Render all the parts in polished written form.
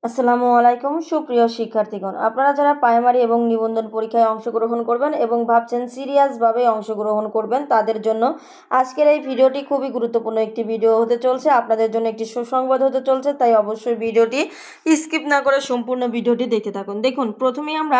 আসসালামু আলাইকুম সুপ্রিয় শিক্ষার্থীগণ, আপনারা যারা প্রাইমারি এবং নিবন্ধন পরীক্ষায় অংশগ্রহণ করবেন এবং ভাবছেন সিরিয়াসভাবে অংশগ্রহণ করবেন, তাদের জন্য আজকের এই ভিডিওটি খুবই গুরুত্বপূর্ণ একটি ভিডিও হতে চলছে। আপনাদের জন্য একটি সুসংবাদ হতে চলছে, তাই অবশ্যই ভিডিওটি স্কিপ না করে সম্পূর্ণ ভিডিওটি দেখতে থাকুন। দেখুন, প্রথমেই আমরা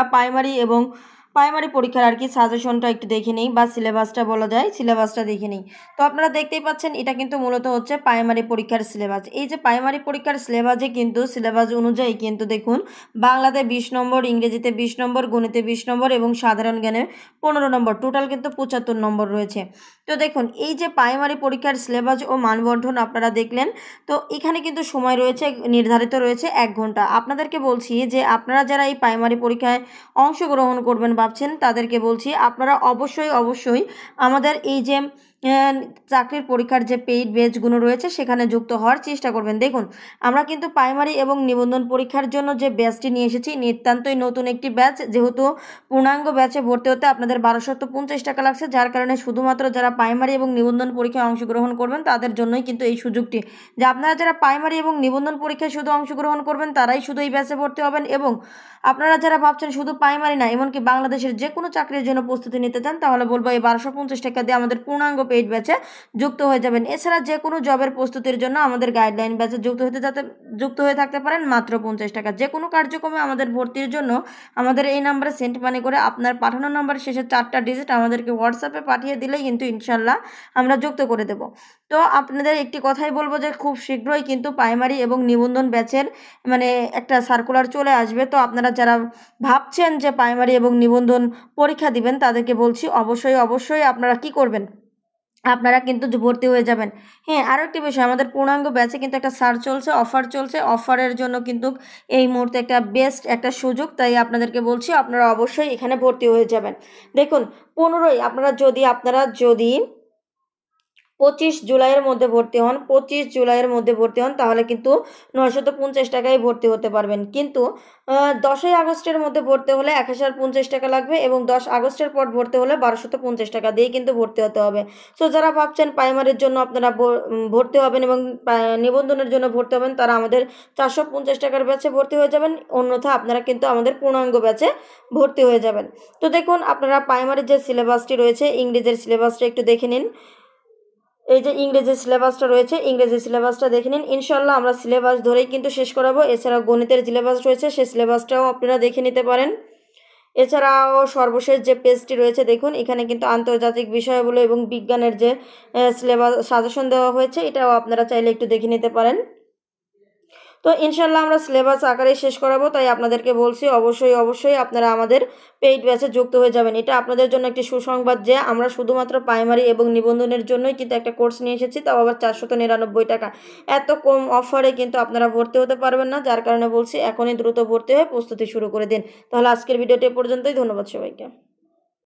প্রাইমারি পরীক্ষার সাজেশনটা একটু দেখে নিই, বা সিলেবাসটা বলা যায়, সিলেবাসটা দেখে নিই। তো আপনারা দেখতেই পাচ্ছেন, এটা কিন্তু মূলত হচ্ছে প্রাইমারি পরীক্ষার সিলেবাস। এই যে প্রাইমারি পরীক্ষার সিলেবাসে কিন্তু সিলেবাস অনুযায়ী কিন্তু দেখুন, বাংলাতে 20 নম্বর, ইংরেজিতে 20 নম্বর, গণিতে 20 নম্বর এবং সাধারণ জ্ঞানে 15 নম্বর, টোটাল কিন্তু 75 নম্বর রয়েছে। তো দেখুন, এই যে প্রাইমারি পরীক্ষার সিলেবাস ও মানবন্টন আপনারা দেখলেন, তো এখানে কিন্তু সময় রয়েছে, নির্ধারিত রয়েছে 1 ঘন্টা। আপনাদেরকে বলছি যে আপনারা যারা এই প্রাইমারি পরীক্ষায় অংশগ্রহণ করবেন ভাবছেন, তাদেরকে বলছি আপনারা অবশ্যই আমাদের এই যে চাকরির পরীক্ষার যে পেইড ব্যাচগুলো রয়েছে সেখানে যুক্ত হওয়ার চেষ্টা করবেন। দেখুন, আমরা কিন্তু প্রাইমারি এবং নিবন্ধন পরীক্ষার জন্য যে ব্যাচটি নিয়ে এসেছি, নিতান্তই নতুন একটি ব্যাচ। যেহেতু পূর্ণাঙ্গ ব্যাচে ভর্তি হতে আপনাদের 1250 টাকা লাগছে, যার কারণে শুধুমাত্র যারা প্রাইমারি এবং নিবন্ধন পরীক্ষায় অংশগ্রহণ করবেন তাদের জন্যই কিন্তু এই সুযোগটি, যে আপনারা যারা প্রাইমারি এবং নিবন্ধন পরীক্ষায় শুধু অংশগ্রহণ করবেন তারাই শুধু এই ব্যাচে ভর্তি হবেন। এবং আপনারা যারা ভাবছেন শুধু প্রাইমারি না, এমনকি বাংলাদেশের যে কোনো চাকরির জন্য প্রস্তুতি নিতে চান, তাহলে বলবো এই 1250 টাকা দিয়ে আমাদের পূর্ণাঙ্গ পেইড ব্যাচে যুক্ত হয়ে যাবেন। এছাড়া যে কোনো জবের প্রস্তুতির জন্য আমাদের গাইডলাইন ব্যাচে যুক্ত হয়ে থাকতে পারেন মাত্র 50 টাকা। যে কোনো কার্যক্রমে আমাদের ভর্তির জন্য আমাদের এই নাম্বারে সেন্ড মানি করে আপনার পাঠানোর নাম্বার শেষে 4টা ডিজিট আমাদেরকে হোয়াটসঅ্যাপে পাঠিয়ে দিলেই কিন্তু ইনশাল্লাহ আমরা যুক্ত করে দেব। তো আপনাদের একটি কথাই বলবো যে খুব শীঘ্রই কিন্তু প্রাইমারি এবং নিবন্ধন ব্যাচের একটা সার্কুলার চলে আসবে। তো আপনারা যারা ভাবছেন যে প্রাইমারি এবং নিবন্ধন পরীক্ষা দিবেন, তাদেরকে বলছি অবশ্যই আপনারা কি করবেন, আপনারা কিন্তু ভর্তি হয়ে যাবেন। হ্যাঁ, আরও একটি বিষয়, আমাদের পূর্ণাঙ্গ ব্যাচে কিন্তু একটা অফার চলছে। অফারের জন্য কিন্তু এই মুহূর্তে একটা বেস্ট একটা সুযোগ, তাই আপনাদেরকে বলছি আপনারা অবশ্যই এখানে ভর্তি হয়ে যাবেন। দেখুন, 15ই আপনারা যদি 25 জুলাইয়ের মধ্যে ভর্তি হন তাহলে কিন্তু 950 টাকায় ভর্তি হতে পারবেন। কিন্তু 10ই আগস্টের মধ্যে ভর্তি হলে 1050 টাকা লাগবে, এবং 10 আগস্টের পর ভর্তি হলে 1250 টাকা দিয়ে কিন্তু ভর্তি হতে হবে। সো যারা ভাবছেন প্রাইমারির জন্য আপনারা ভর্তি হবেন এবং নিবন্ধনের জন্য ভর্তি হবেন, তারা আমাদের 450 টাকার ব্যাচে ভর্তি হয়ে যাবেন। অন্যথা আপনারা কিন্তু আমাদের পূর্ণাঙ্গ ব্যাচে ভর্তি হয়ে যাবেন। তো দেখুন, আপনারা প্রাইমারির যে সিলেবাসটি রয়েছে, ইংরেজির সিলেবাসটা একটু দেখে নিন। এই যে ইংরেজি সিলেবাসটা রয়েছে, ইংরেজি সিলেবাসটা দেখে নিন। ইনশাল্লাহ আমরা সিলেবাস ধরেই কিন্তু শেষ করাবো। এছাড়াও গণিতের সিলেবাস রয়েছে, সেই সিলেবাসটাও আপনারা দেখে নিতে পারেন। এছাড়াও সর্বশেষ যে পেজটি রয়েছে, দেখুন এখানে কিন্তু আন্তর্জাতিক বিষয়গুলো এবং বিজ্ঞানের যে সিলেবাস সাজেশন দেওয়া হয়েছে, এটাও আপনারা চাইলে একটু দেখে নিতে পারেন। তো ইনশাল্লাহ আমরা সিলেবাস আকারে শেষ করাবো, তাই আপনাদেরকে বলছি অবশ্যই আপনারা আমাদের পেইড ব্যাচে যুক্ত হয়ে যাবেন। এটা আপনাদের জন্য একটি সুসংবাদ যে আমরা শুধুমাত্র প্রাইমারি এবং নিবন্ধনের জন্যই কিন্তু একটা কোর্স নিয়ে এসেছি, তাও আবার 499 টাকা। এত কম অফারে কিন্তু আপনারা ভর্তি হতে পারবেন না, যার কারণে বলছি এখনই দ্রুত ভর্তি হয়ে প্রস্তুতি শুরু করে দিন। তাহলে আজকের ভিডিওটি পর্যন্তই। ধন্যবাদ সবাইকে।